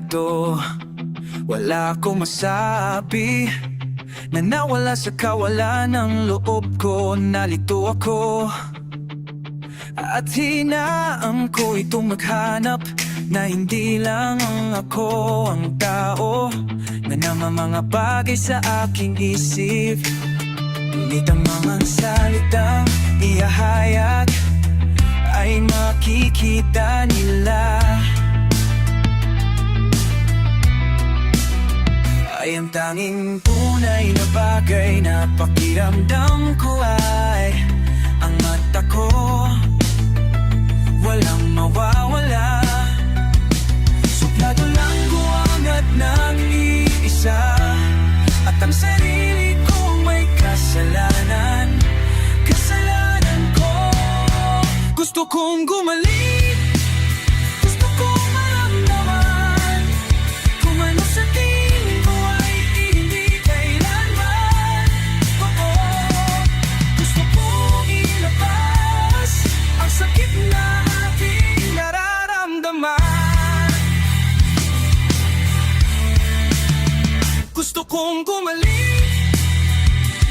ganito. Wala akong masabi na nawala sa kawalan ng loob ko. Nalito ako at hinaan ko itong maghanap na hindi lang ako ang tao na naman mga bagay sa aking isip. Ngunit ang mga salitang ihahayag ay makikita nila ay ang tanging tunay na bagay na pakiramdam ko ay ang mata ko walang mawawala. Suplado lang ko angat ng iisa at ang sarili kong may kasalanan. Kasalanan ko. Gusto kong gumaling, gusto kong maramdaman kung ano sa tingin ko ay hindi kailanman. Oo, gusto kong ilabas ang sakit na aking nararamdaman. Gusto kong gumaling,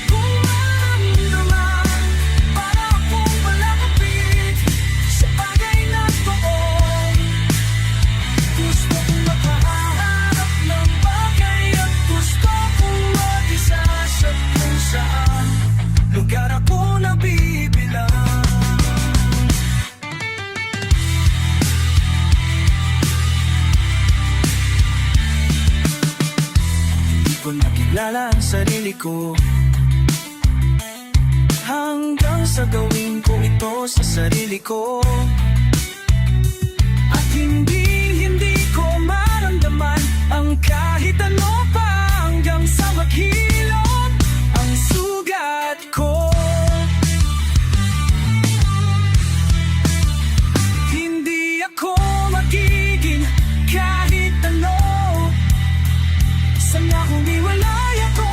kung maramdaman para akong malapit sa bagay na totoo. Gusto kong makaharap ng bagay at gusto kong mag-isa sa kung saan lugar ako nabibilang. Hindi ko nakilala ang sarili ko hanggang sa gawin ko ito sa sarili ko. At hindi ko maramdaman ang kahit ano pa hanggang sa maghilom ang sugat ko. Hindi ako magiging kahit ano. Sana humiwalay ako